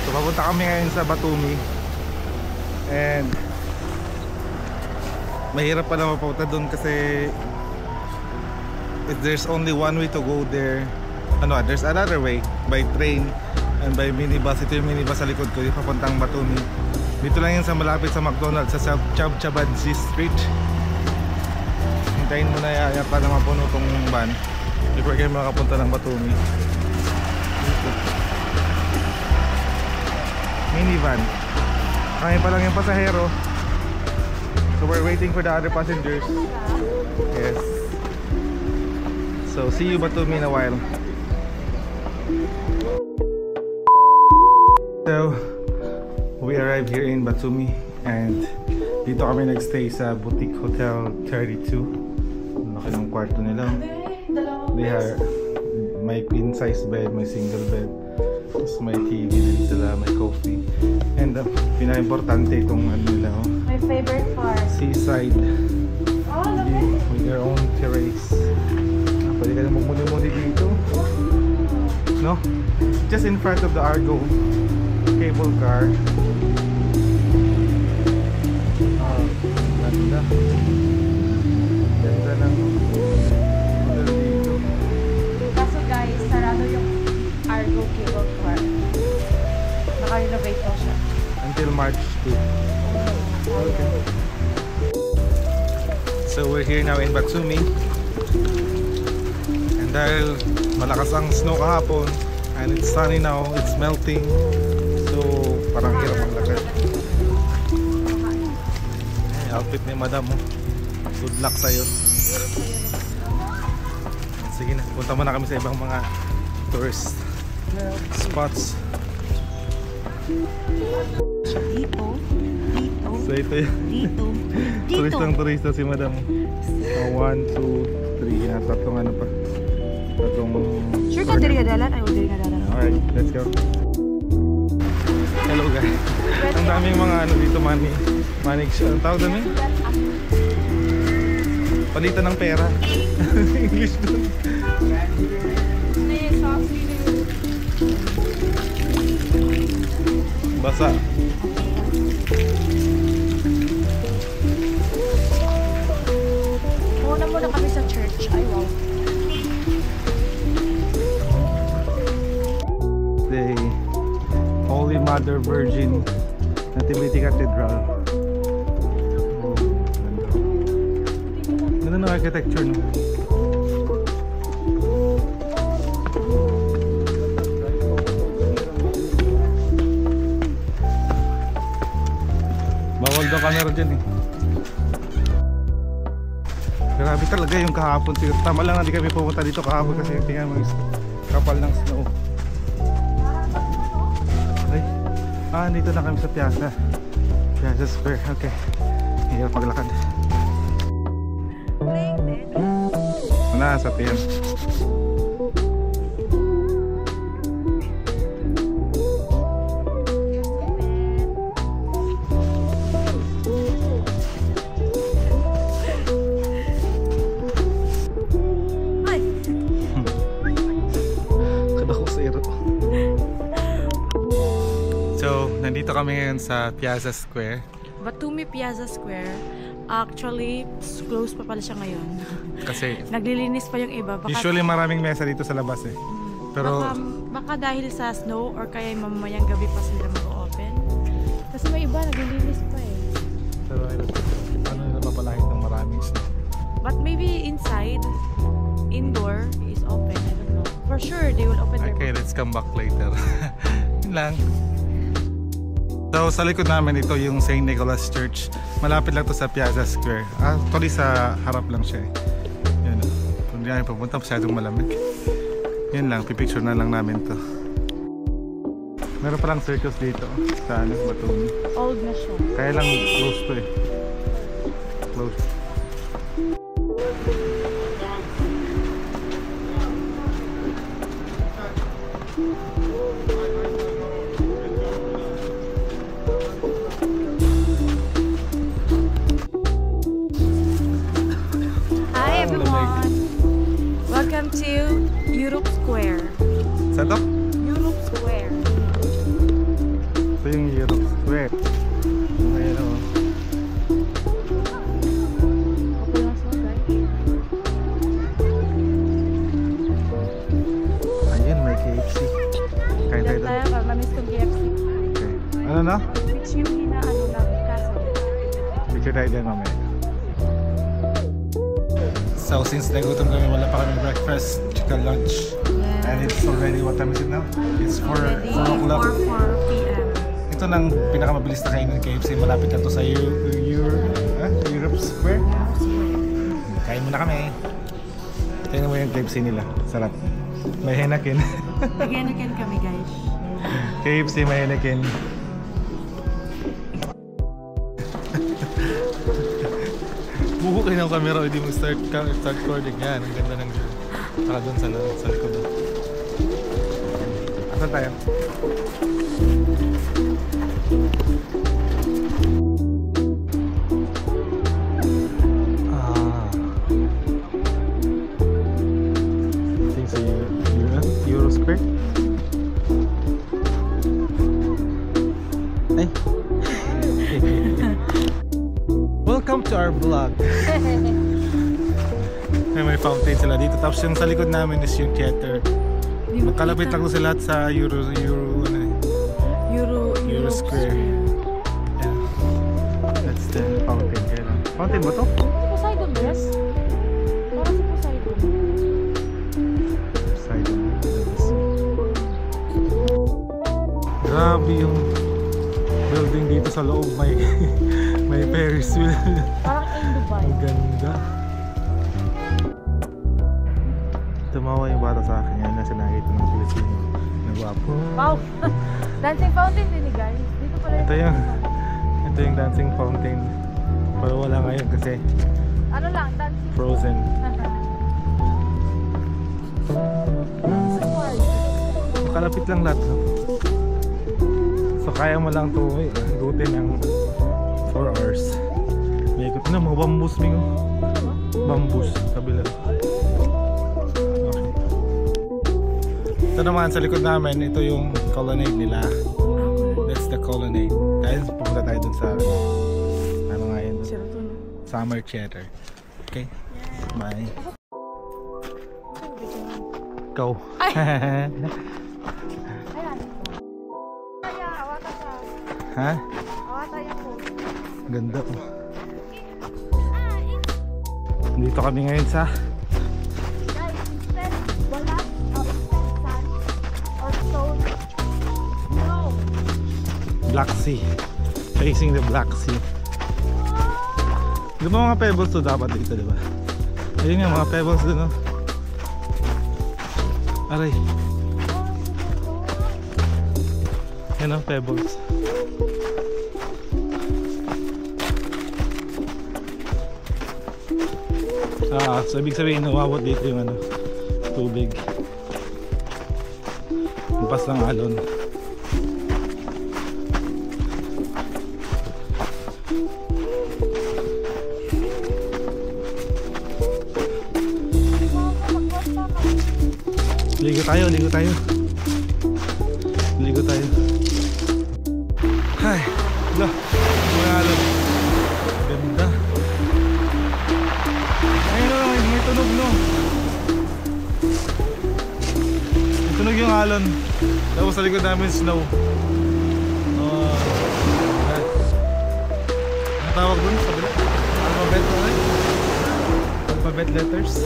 So papunta kami ngayon sa Batumi. And mahirap pala mapunta doon kasi there's only one way to go there. There's another way by train and by minibus. Ito yung minibus sa likod ko, yung papuntang Batumi. Dito lang yun sa malapit sa McDonald's sa Chavchavadzi Street. Hintayin mo na yata na mapuno tong van before kayo makapunta ng Batumi. Minivan. Kaya pa lang yung pasahero. So we're waiting for the other passengers. Yes. So see you Batumi in a while. So we arrived here in Batumi and dito kami nagstay sa Boutique Hotel 32. Laki ng kwarto nila. They are may queen size bed, may single bed. Tapos may TV din sila, may coffee. And pinaka-importante itong nila, my favorite part, seaside. With your own terrace. Pwede ka na magmuni-muni dito. No? Just in front of the Argo cable car. Ganda. Ganda ng hotel dito. Kaso guys, sarado yung Argo cable car. Naka-renovate po siya. Until March 2. Okay. So we're here now in Batumi. And dahil malakas ang snow kahapon and it's sunny now, it's melting. So parang hirap ang lakad. Outfit ni madam mo. Good luck sa'yo. Sige na, punta muna kami sa ibang mga tourist spots. Dito. So ito yun. Turista si madam. 1, 2, 3. Tatlong ano pa. Tatlong... Sure ka diri kadalan? Ay, diri kadalan. Alright, let's go. Hello guys. Ang daming mga ano dito, manig siya. Ang tawag namin? Palitan ng pera. English doon. Basa. Muna kami sa church. Ay, wow. The Holy Mother Virgin Nativity Cathedral. Ganda ng architecture, no? Bawal daw camera dyan eh. Grabe talaga yung kahapon. Tama lang hindi kami pumunta dito kahapon kasi tingnan mo yung kapal ng snow. Okay. Dito na kami sa Piazza Square. Okay. Hirap maglakad. Sa piyan. So, nandito kami ngayon sa Piazza Square. Batumi Piazza Square. Actually, close pa pala siya ngayon. Kasi naglilinis pa yung iba. Baka, usually maraming mesa dito sa labas eh. Pero baka dahil sa snow or kaya mamayang gabi pa sila mag-open. Kasi may iba naglilinis pa eh. Pero ano yung napapalahit ng maraming snow? But maybe inside, indoor is open. I don't know. For sure, they will open their... Okay, let's come back later. Yun lang. So sa likod namin ito yung St. Nicholas Church. Malapit lang to sa Piazza Square. Actually sa harap lang siya eh. Yun. Kung di namin pupunta masyadong malamig. Yun lang, pipicture na lang namin to. Meron palang circus dito sa Batumi. Old na siya. Kaya lang close to eh. Close. Welcome to Europe Square. Saan to? Europe Square. Ano na? Which yung inaano namin castle. Picture tayo din mamaya. So since nagutom kami, wala pa kami breakfast, chicken lunch. Yeah. And it's already, what time is it now? It's 4 Already 4 o'clock. 4 p.m. Ito nang pinakamabilis na kainin ng KFC. Malapit na to sa Europe Square. Kain muna kami. Tingnan mo yung KFC nila. Sarap. May henakin. Nag-enakin kami guys. KFC may henakin. Bubukay ng camera, hindi mo start recording yan. Ang ganda ng view. Saka doon sa likod. Asan tayo? Sa Euro Square. Ay. Welcome to our vlog. May fountain sila dito. Tapos yung sa likod namin is yung theater. Magkalapit lang sa lahat sa Euro Square. Yeah. That's the fountain. Fountain ba to? Poseidon, yes? Parang si Poseidon. Grabe yung building dito sa loob, may may Ferris wheel. Parang in Dubai. Ang ganda. Tumawa yung bata sa akin yan, nasa nakita ng Pilipino na gwapo. Wow! Dancing fountain din eh guys. Dito pala Ito yung dancing fountain. Pero wala ngayon kasi ano lang, dancing frozen. Makalapit lang lahat, no? So kaya mo lang ito igutin ng 4 hours. May ikot na mga bambus mingo. Bambus kabila. Okay. Ito naman sa likod namin, ito yung colonnade nila. That's the colonnade. Dahil pumunta tayo dun sa ano nga yun? Summer Theater. Okay? Bye. Go. Ayan. Kaya, awata ka. Ha? Awata yan po. Ganda po. Dito kami ngayon sa Guys, instead, wala, instead sand or stone. No. Black Sea. Facing the Black Sea. Di ba mga pebbles to dapat dito, di ba? Ayun nga, mga pebbles dun, no? Aray. Yan, no? Pebbles. So ibig sabihin nawawat dito yung ano, tubig. Bukas ng alon. Ligo tayo, ligo tayo. Ligo tayo. Ay, wala. Mga alon. Ganda. Ayun o, may tunog, no? May tunog yung alon. Tapos sa likod namin snow. Ang tawag dun sa bila? Alphabet ba? Alphabet letters.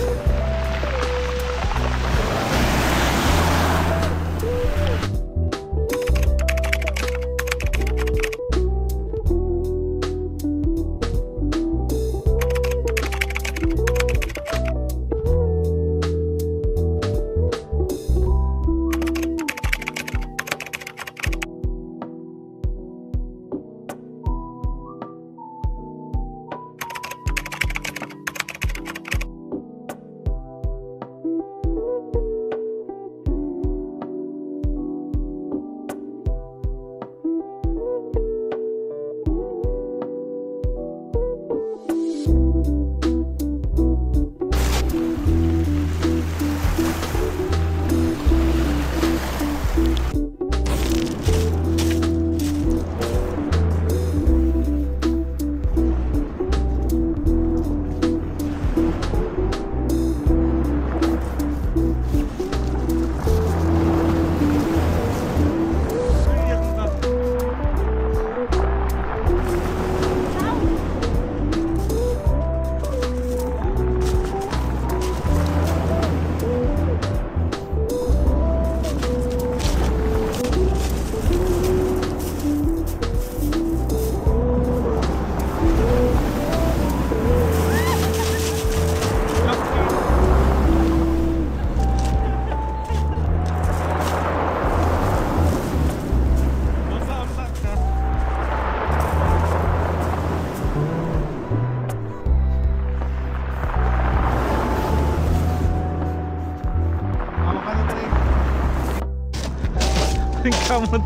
kamot.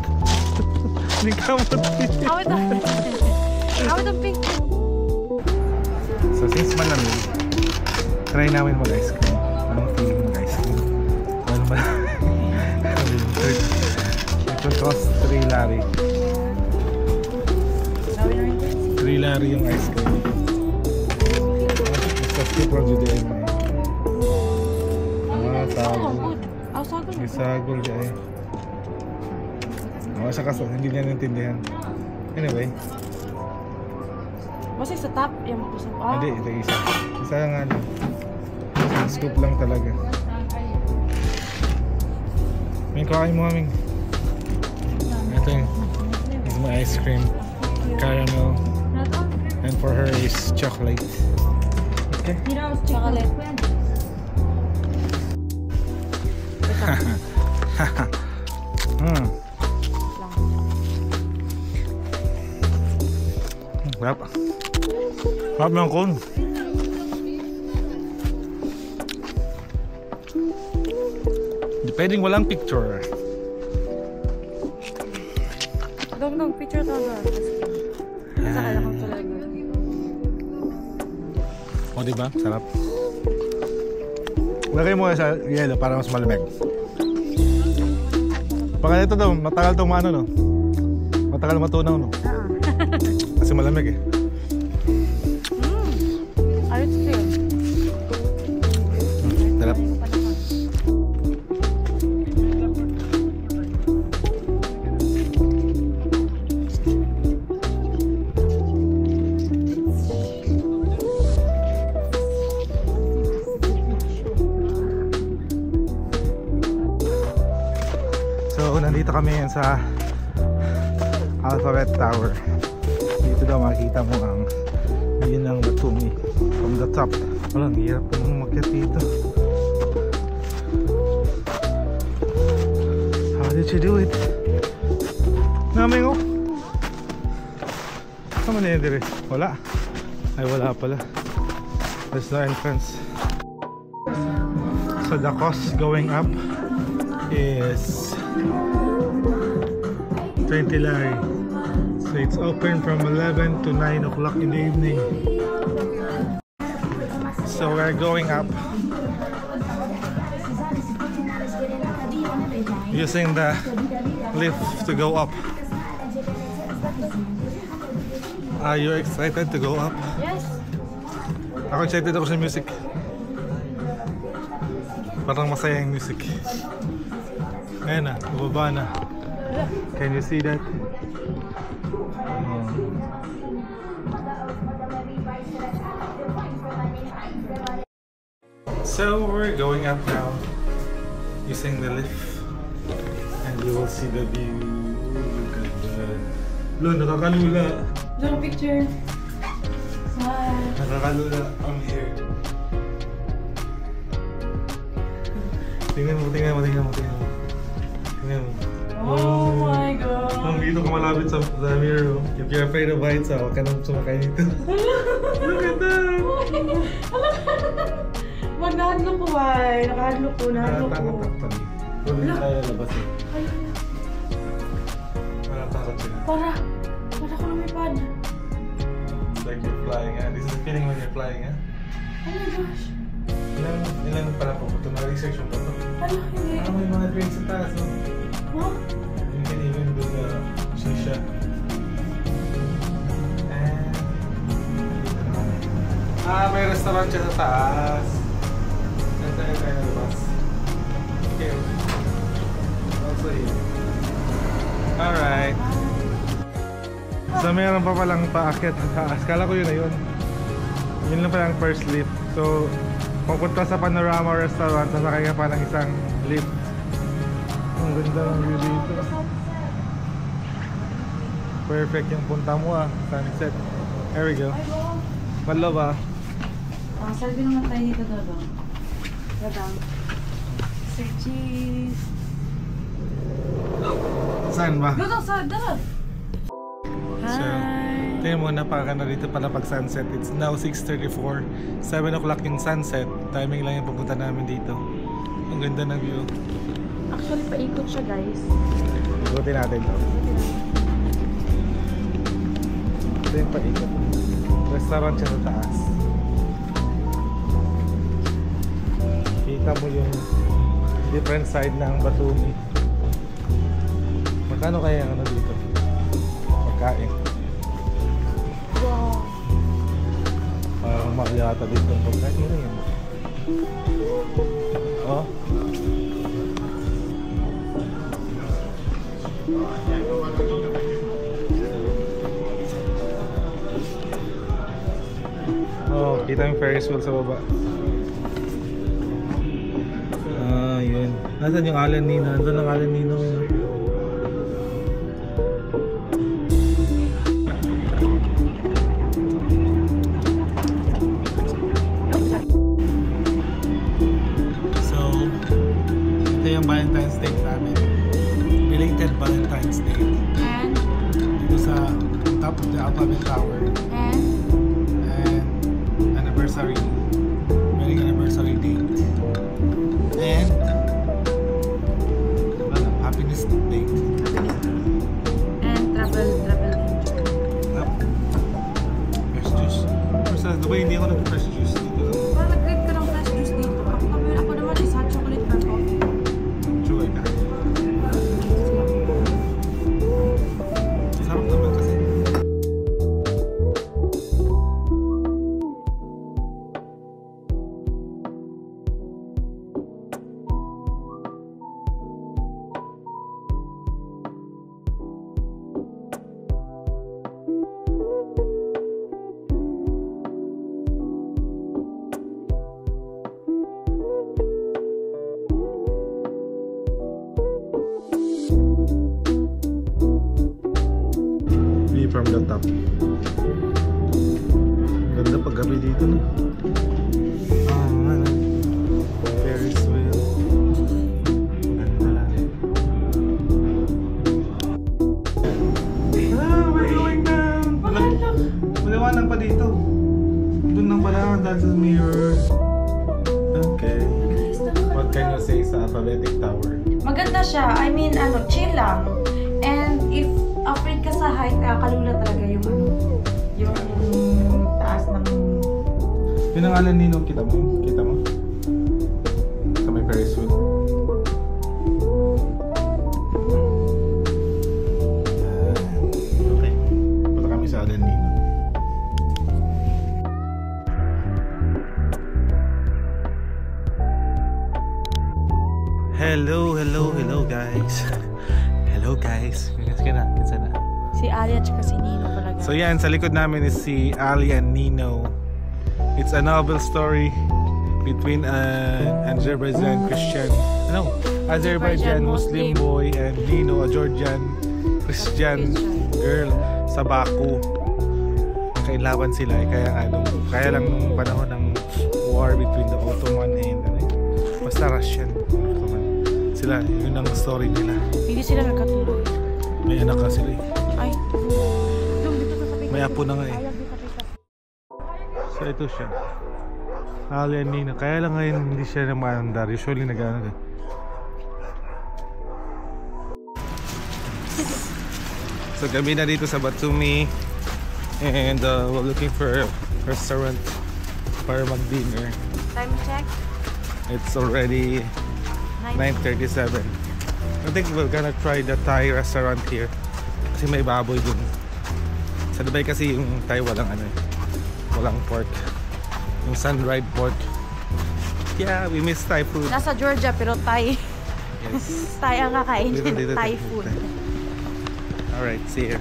Ni kamot. Awit ang pink. So since malamig, try namin mag-ice cream. Anong feeling mag-ice cream? Well, it will cost 3 lari. 3 lari yung ice cream. Basta super good din mo. Sagol. Sagol siya eh. Siya kaso, hindi niya naintindihan. Anyway. Kasi sa top, yung pusap. Hindi, ito isa. Isa nga lang. Isang scoop lang talaga. May kakain mo kaming. Ito yun. This is my ice cream. Caramel. And for her is chocolate. Okay? Chocolate. Sarap. Sarap ng cone. Pwedeng walang picture. Dong, picture to na. Sakala ko talaga. O diba? Sarap. Lagay mo sa yelo para mas malamig. Pagka ito daw, matagal itong maano no? Matagal matunaw no? Kasi malamig eh. Ice cream. Sarap. So, nandito kami yan sa Alphabet Tower. Dito daw makikita mo ang yun ng Batumi from the top. Walang hirap mong umakyat dito. How did you do it? Namin ko. Saan man yun dire? Wala. Ay wala pala. There's no entrance. So the cost going up is 20 lari. So it's open from 11 to 9 o'clock in the evening. So we're going up using the lift to go up. Are you excited to go up? Yes. Ako excited ako sa music. Parang masaya yung music. Ayan na, bubaba na. Can you see that? So we're going up now using the lift and you will see the view. Look at that. Lo, nakakalula. Draw picture. Smile. Nakakalula from here. Tingnan mo. Tingnan mo. Oh my God. Ang dito ka malapit sa mirror. If you're afraid of heights, huwag ka nang sumakay dito. Look at that! Wag nahadlo ko, ay. Nakahadlo ko. Nakatakot. Tuloy tayo labas eh. Nakatakot sila. Para ko lumipad. Like you're flying, ah. This is the feeling when you're flying, ah. Oh my gosh. Ilan pala po? Ito na research yung bato. Hindi. May mga drinks sa taas, no? Huh? You can even do the shisha. May restaurant siya sa taas. Saan tayo na labas? Okay. Also here. Alright. So meron pa palang paakyat sa taas. Kala ko yun na yun. Yun lang palang first lift. So pupunta sa Panorama Restaurant, sasakay ka pa ng isang lift. Ang ganda ng view dito. Perfect yung punta mo ah. Sunset. There we go. Palo ba? Salve naman tayo dito, Dodong. Dodong. Say cheese. Saan ba? Dodong, sa dad. So, tingnan mo, napakaganda dito pala pag sunset. It's now 6:34. 7 o'clock yung sunset. Timing lang yung pupunta namin dito. Ang ganda ng view. Actually, paikot siya guys. Ikutin natin to. Ito yung paikot. Restaurant siya sa taas. Kita mo yung different side ng Batumi. Magkano kaya ang ano dito? Pagkain. Wow. Parang makyata dito ang pagkain. Ano yun? Oh. Oh, kita yung Ferris wheel sa baba. Ah, yun. Nasaan yung Alan Nino? Nandun ang Alan Nino. So, ito yung Valentine's Day namin. Belated Valentine's Day. And, Dito sa top of the Alphabet Tower. and, Anniversary, wedding anniversary date, and happiness date. and travel Fresh juice. Basta Dubai, hindi ako nag-fresh juice dito. Parang nag-grade ka ng fresh juice dito. Ako naman is hot chocolate per coffee. Sugar ka. Sarap naman kasi. View from the top. Ganda pag gabi dito, no? Ferris wheel. Ganda. We're going down! Maliwanag pa dito. Doon lang pala, that's the mirror. Okay. What can you say sa Alphabetic Tower? Maganda siya. I mean, chill lang. And if afraid ka sa height, kalula talaga yung yung taas ng... Yun ang Alan Nino, kita mo? Kita mo? Sa may Ferris wheel. Okay. Punta kami sa Alan Nino. Hello guys. Hello guys. Kinsa na. Si Ali at si Nino pala. So yan, sa likod namin is si Ali and Nino. It's a novel story between an Azerbaijan Christian, Azerbaijan Muslim boy and Nino, a Georgian Christian girl sa Baku. Kailaban sila kaya lang nung panahon ng war between the Ottoman and basta Russian. Sila, yun ang story nila. Hindi sila nagkatuloy. May anak ka sila eh. Ay. Dito sa sabi. May apo na nga eh. So ito siya. Ali and Nino. Kaya lang ngayon hindi siya namandar. Usually nag-ano eh. So gabi na dito sa Batumi. And we're looking for a restaurant para mag-dinner. Time check. It's already 9:37. I think we're gonna try the Thai restaurant here. Kasi may baboy dun. Sa Dubai kasi yung Thai walang walang pork. Yung sun-dried pork. Yeah, we miss Thai food. Nasa Georgia pero Thai. Yes. Thai ang kakain. Dito, Thai food. Alright, see you.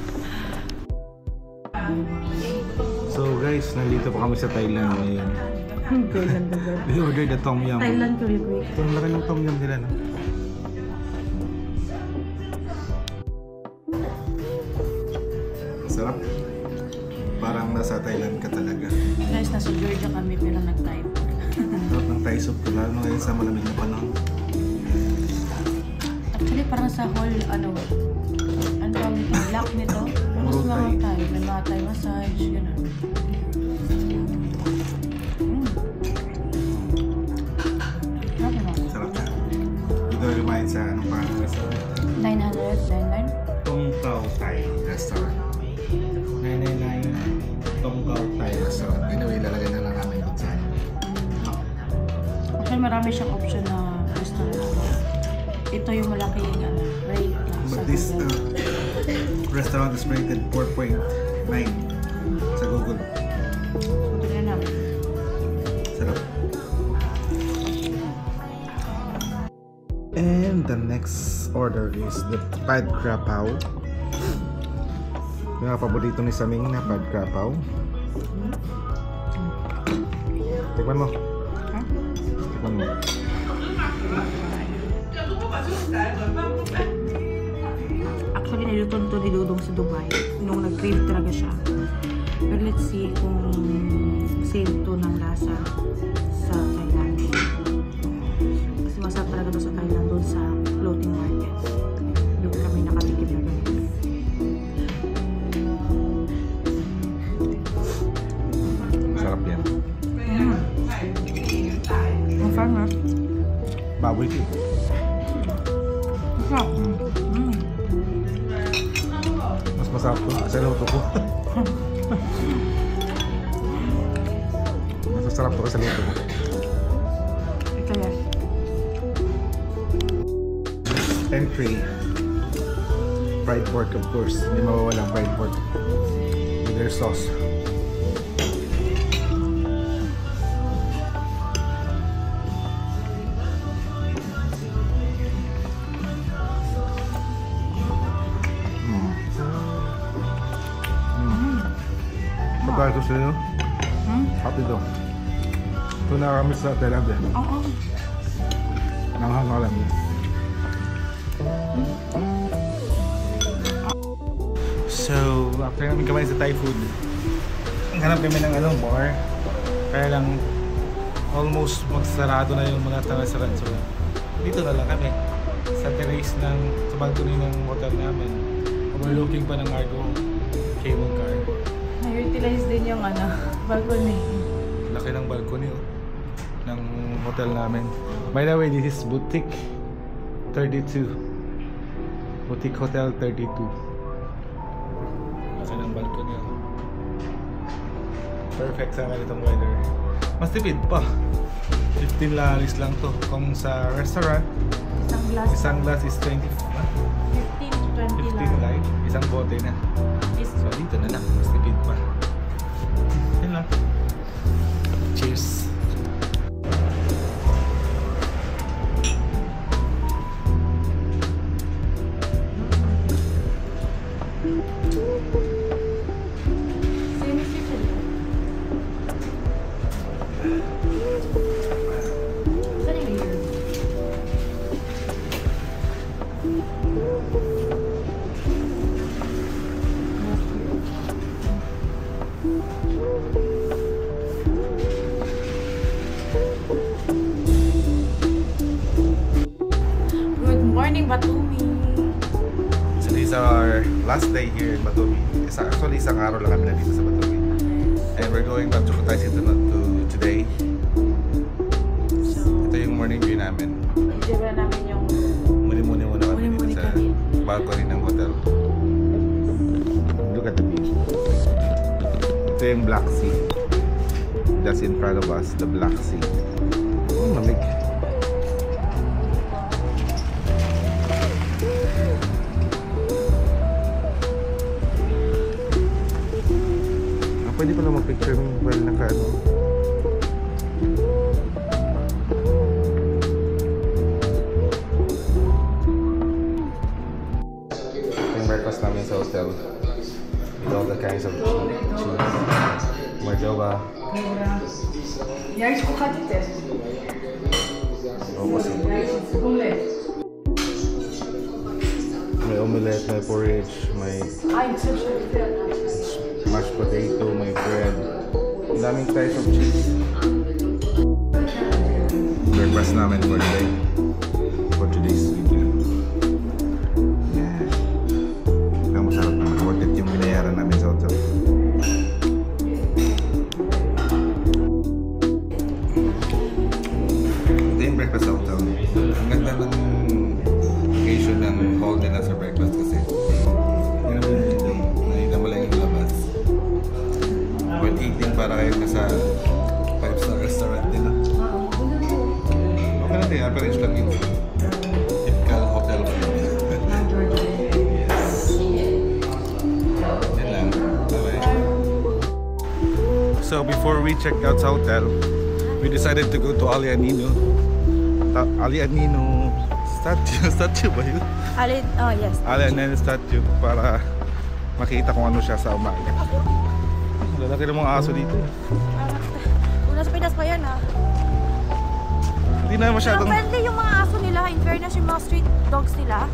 So guys, nandito pa kami sa Thailand ngayon. We ordered the tom yum. Thailand curry. Ito ang laki ng tom yum nila, no? Sarap. Parang nasa Thailand ka talaga. Guys, nasa Georgia kami pero nag-Thai food. Sarap ng Thai soup, lalo na ngayon sa malamig na panahon. Actually, parang sa whole, ano tawag nito, block nito. Mas Puro mga Thai. Thai. May mga Thai massage, gano'n. Sarap na. Ito remind sa Thai restaurant. 999 Tong Gao Thai restaurant. Anyway, lalagay na lang namin dun sa Actually, marami siyang option na restaurant. Ito yung malaking rate lang sa But this Google. restaurant is rated 4.9 sa Google. Ito na lang. Sarap. And the next order is the pad krapaw. Yung paborito ni Saming na pad krapaw. Tikman mo. Ha? Tikman mo. Actually, niluto nito ni Dudong sa Dubai. Nung nag-crave talaga siya. Pero let's see kung same to ng lasa sa Thailand. Kasi masarap talaga to sa Thailand doon sa floating market. Doon kami nakatikim na ganito. Sarap yan. Ang farmer. Barbecue. Masarap. Mas masarap to sa luto ko. Mas masarap to sa luto ko. Ito yes. Entry. Fried pork, of course. Hindi mawawalang fried pork. With their sauce. Pagka ito sa'yo, happy to. Ito na kami sa Thailand eh. Oo. Nanghang ka lang. So, after namin kumain sa Thai food, hanap kami ng bar. Kaya lang, almost magsarado na yung mga restaurant. So, dito na lang kami. Sa terrace sa balcony ng hotel namin. Overlooking pa ng Argo cable car. Na-utilize din yung balcony. Laki ng balcony ng hotel namin. By the way, this is Boutique 32. Boutique Hotel 32. Laki ng balcony. Perfect sa ganitong weather. Mas tipid pa. 15 laris lang to. Kung sa restaurant, isang glass is 20. 15 to 20 15 light. Isang bote na. So dito na lang. Mas tipid pa. Yan lang. Cheers. Good morning, Batumi. So this is our last day here in Batumi. Actually, isang araw lang kami nandito sa Batumi. And we're going back to Kotay City today. Ito yung morning view namin. Diba namin yung Muni-muni muna kami dito Muni-muni sa kami. balcony ng hotel. Look at the beach. Ito yung Black Sea. Just in front of us, the Black Sea. Oh, lamig. Pwede pala mag-picture while naka-ano. Yung breakfast namin sa hotel with all the kinds of cheese, marjoba, Yaş kokatite. opposite. May omelette, may porridge, may Ay, sushi. mashed potato, may bread. Ang daming types of cheese. Breakfast namin for today. For today's video. Yeah. Ang masarap naman. Worth it yung binayaran namin sa hotel. Ito yung breakfast sa hotel. Ang ganda ng location ng hall nila sa breakfast kasi yun ang So before we check out sa hotel, we decided to go to Ali Anino. Ali Anino statue ba yun? Yes. Ali Anino statue para makita kung ano siya sa umaga. Lalaki ng mga aso dito. Kung nasa Pinas pa yan Hindi na Pero masyadong... friendly yung mga aso nila. In fairness, yung mga street dogs nila,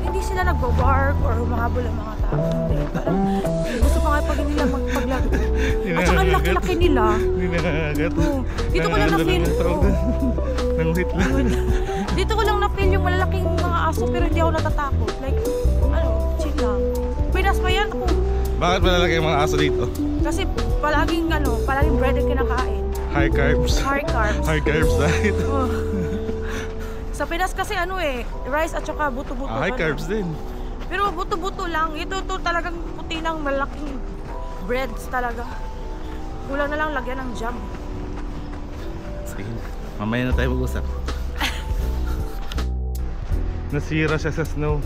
hindi sila nagbo-bark or humahabol ang mga tao. Hindi. Parang gusto pa nga pag nila magpaglaro. At saka ang laki-laki nila. Hindi nangangagat. Dito ko lang na-feel. Nanguhit lang. Dito ko lang na-feel yung malalaking mga aso pero hindi ako natatakot. Like, chill lang. Pinas pa yan ako. Bakit malalaki yung mga aso dito? Kasi palaging bread ang kinakain. High carbs. High carbs. High carbs diet. Sa Pinas kasi rice at saka buto-buto. High carbs din. Pero buto-buto lang. Ito talagang puti ng malaking breads talaga. Kulang na lang lagyan ng jam. Sige, mamaya na tayo mag-usap. Nasira siya sa snow.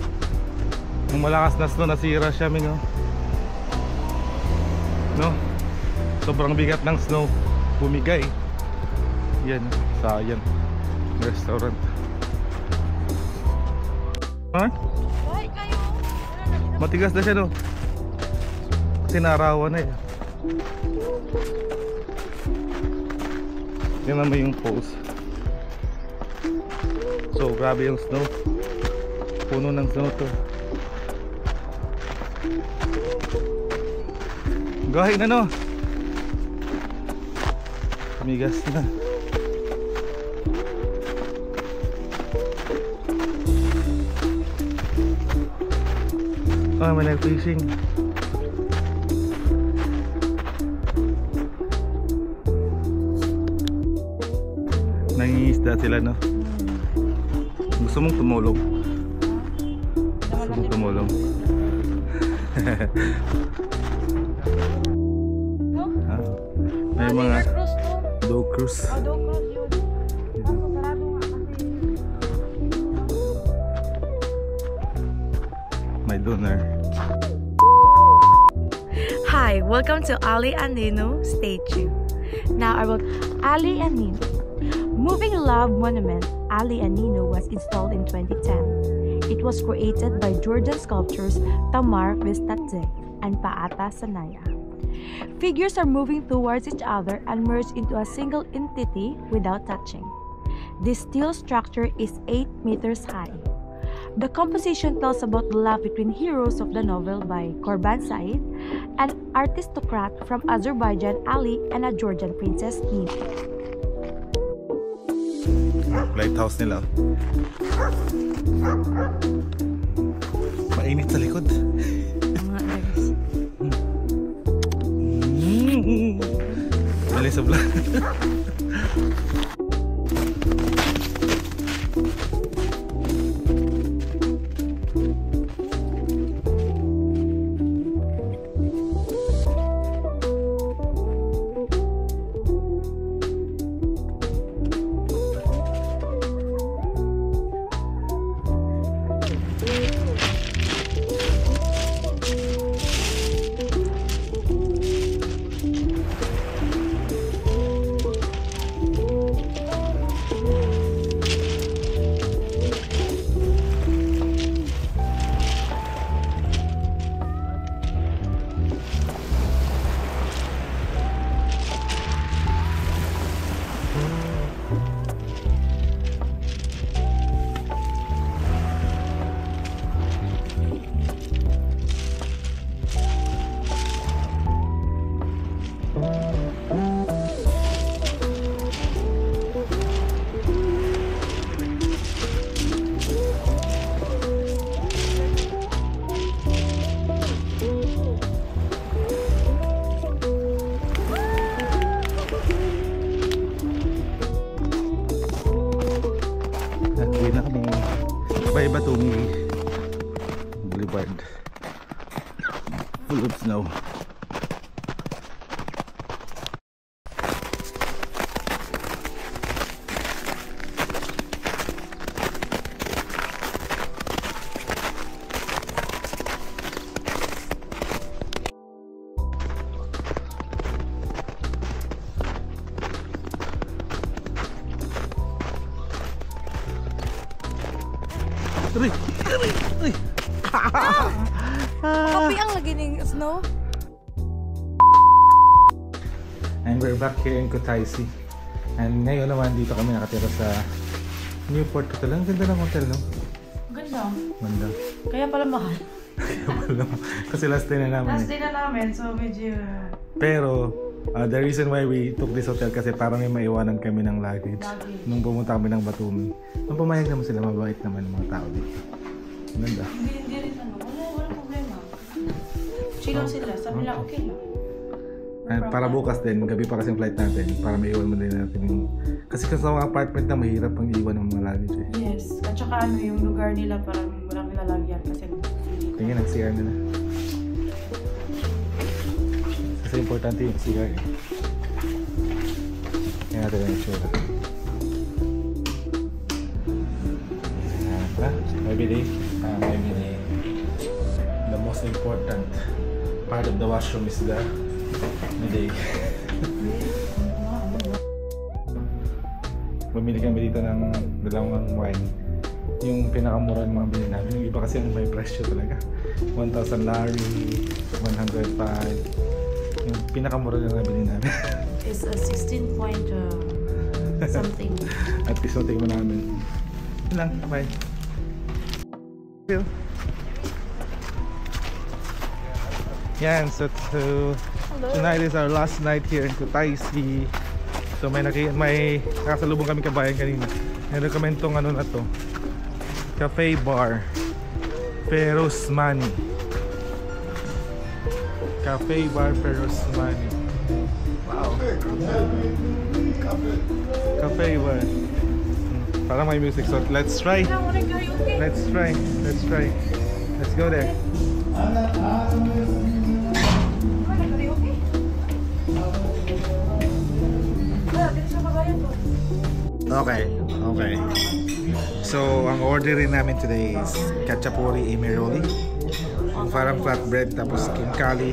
Nung malakas na snow, nasira siya, Mingo. No? Sobrang bigat ng snow. Bumigay. Yan, sayang. Restaurant. Ha? Ay, kayo! Matigas na siya, no? Kasi narawan na eh. Yan naman yung pose. So, grabe yung snow. Puno ng snow to. Gahin na, no? Migas na. May nag-fishing. Nangingisda sila, no? Gusto mong tumulong? Gusto mong tumulong? May mga dog cruise. Dog cruise yun. Kaso sarado nga kasi. May donor. Hi, welcome to Ali Anino statue. Now about Ali Anino. Moving Love Monument, Ali Anino was installed in 2010. It was created by Georgian sculptors Tamar Vistatze and Paata Sanaya. Figures are moving towards each other and merge into a single entity without touching. This steel structure is 8 meters high. The composition tells about the love between heroes of the novel by Korban Said, an aristocrat from Azerbaijan, Ali, and a Georgian princess, Nina. Lighthouse nila. Mainit sa likod. Mali sa vlog. By Batumi Boulevard, full of snow. Kapi ang lagi ng snow. And we're back here in Kutaisi. And ngayon naman dito kami nakatira sa Newport Hotel. Ang ganda ng hotel, no? Ganda. Ganda. Kaya pala mahal. Kasi last day na namin. Last day na namin, so medyo... Pero, the reason why we took this hotel kasi para may maiwanan kami ng luggage. Nung pumunta kami ng Batumi. Nung pumayag naman sila, mabait naman ang mga tao dito. Ganda. Hindi rin ano, wala problema. Chill lang sila, sabi lang okay lang. Para bukas din, gabi pa kasi yung flight natin. Para maiwan mo din natin yung... Kasi sa mga apartment na mahirap pang iwan ng mga luggage eh. Yes, at saka ano yung lugar nila parang walang nilalagyan kasi... Tingnan ang CR nila. Kasi importante yung CR eh. Tingnan natin ang itsura. Maybe the most important part of the washroom is the bidet. Bumili kami dito ng dalawang wine. Yung pinakamura ng mga bilhin namin. Yung iba kasi ang may presyo talaga. 1,000 lari, 105. Yung pinakamura na bilhin namin. It's a 16 point something. At least natin mo namin. Yun lang, bye. Yan, so tonight is our last night here in Kutaisi. So may nakasalubong kami kabayan kanina. Nirecommend tong ano na to, Cafe Bar Perosmani. Cafe Bar Perosmani. Wow. Cafe Bar. Parang may music, so let's try. Let's try. Let's go there. Okay. So, ang orderin namin today is Khachapuri Emiroli. Yung parang flatbread, tapos kinkali.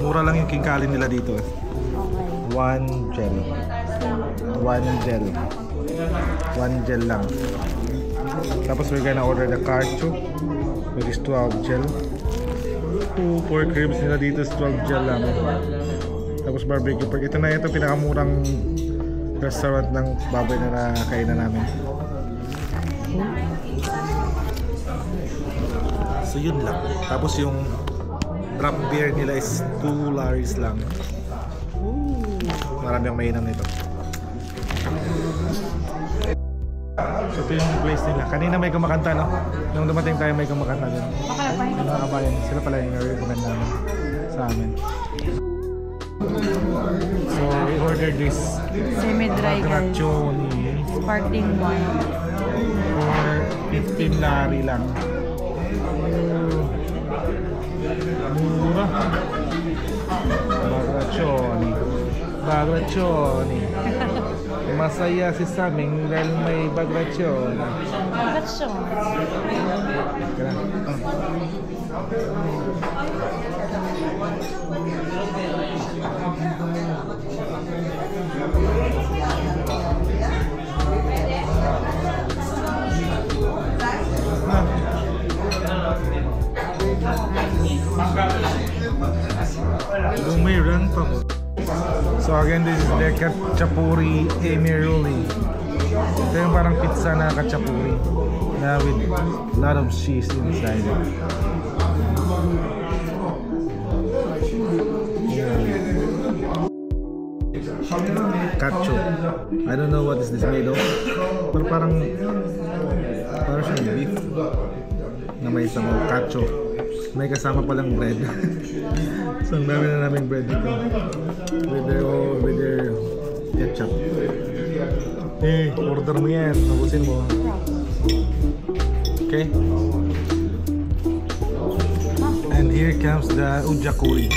Mura lang yung kinkali nila dito. One gel lang. Tapos we're gonna order the carcho, which is 12 gel. Pork ribs nila dito is 12 gel lang. Tapos barbecue pork. Ito pinakamurang restaurant ng baboy na nakainan namin. So yun lang. Tapos yung drop beer nila is 2 laris lang. Marami ang mainam nito. So ito yung place nila. Kanina may kumakanta, no? Nung dumating tayo may kumakanta din. Yung mga kabayan. Sila pala yung recommend namin sa amin. So we ordered this Semi-dry guys. Bagraccioni Sparkling wine. for 15 lari lang. Mura. Bagraccioni. Masaya si Saming dahil may Bagraccioni. Bagraccioni. Bumirang pa mo. So again, this is the Khachapuri Emiroli. Ito yung parang pizza na Khachapuri na with a lot of cheese inside it. Cacho. I don't know what is this made of. Pero parang siyang beef na may isang cacho. May kasama palang bread. So ang dami na namin bread dito. With their ketchup. Order mo yan. Nabusin mo. Okay? And here comes the ujakuri.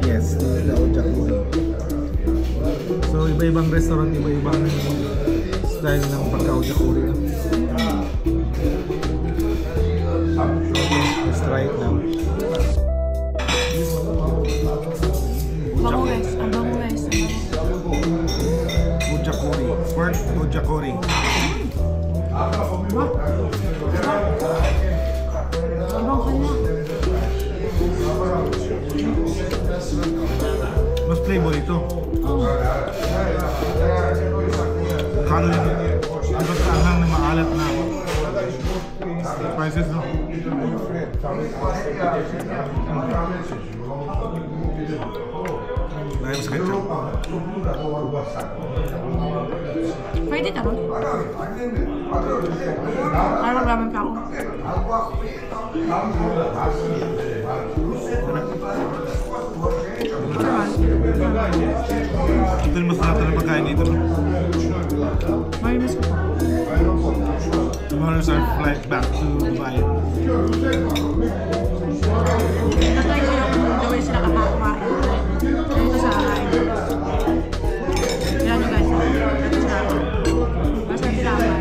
Yes, this is the ujakuri. So iba-ibang restaurant, iba-ibang style ng pagka-ujakuri. Let's try it now. Bango guys, ang bango guys. Ujakuri, pork ujakuri. flavor ito. Kalo yung agad anghang na maalat na spices, no? Dahil sa ketchup. Pwede ka, no? Ay, mag-ramen pa ako. Ito yung masarap na pagkain dito, no? May miss ko pa. Tomorrow is our flight back to Dubai. Natry ko yung the way sila kakakain. Dito sa akin. Yan yung guys. Ito sa akin. Basta tinapay.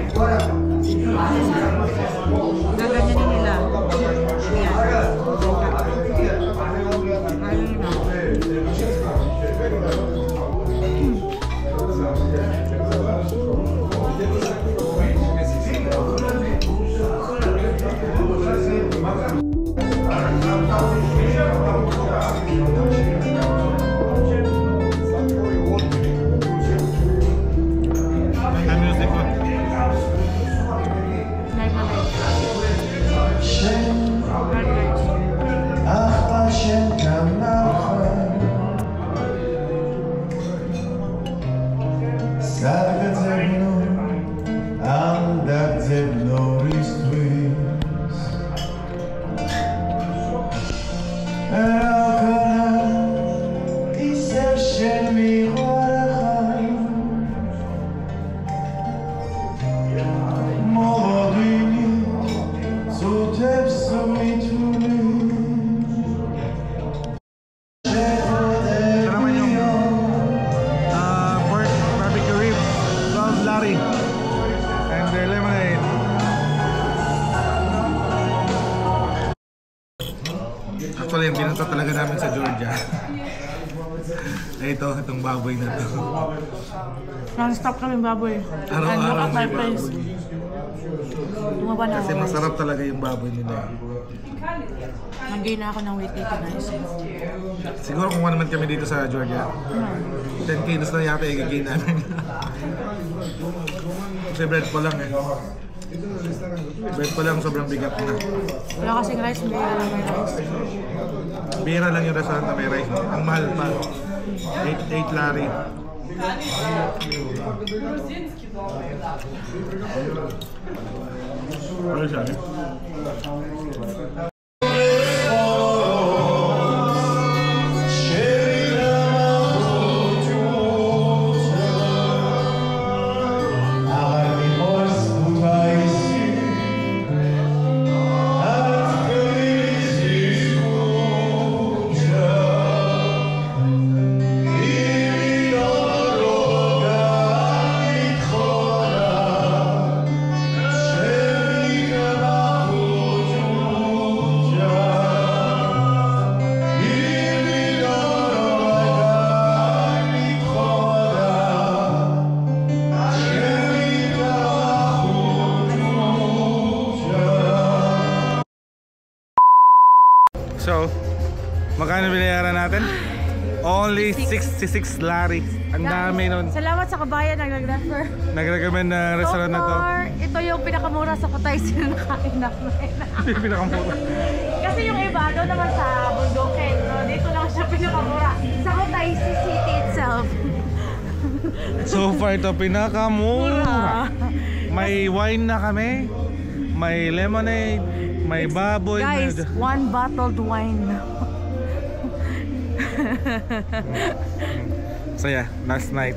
Gaganyanin nila. Yan. Ayun na. Actually, yung binunta talaga namin sa Georgia. Itong baboy na to. Non-stop kami baboy. Araw-araw And look at my may place. baboy. Tumaba na ako. Kasi masarap talaga yung baboy nila. Nag-gain na ako ng weight dito, guys. Siguro kung naman kami dito sa Georgia, 10 kilos na yata i-gain namin. Kasi bread pa lang eh. Bread pa lang sobrang bigat na. Wala kasing rice, hindi na may rice. Bira lang yung restaurant na may rice. Ang mahal pa. 8 lari. Ano siya eh? So, magkano binayaran natin? Only 66 lari. Ang dami nun. Salamat sa kabayan na nag-refer. Nag-recommend na restaurant na to. Ito yung pinakamura sa Kutaisi na nakain namin. Pinakamura. Kasi yung iba, doon naman sa Bundukin. So, dito lang siya pinakamura. Sa Kutaisi City itself. So far ito pinakamura. May wine na kami. May lemonade. May baboy. Guys, one bottled wine. So yeah, last night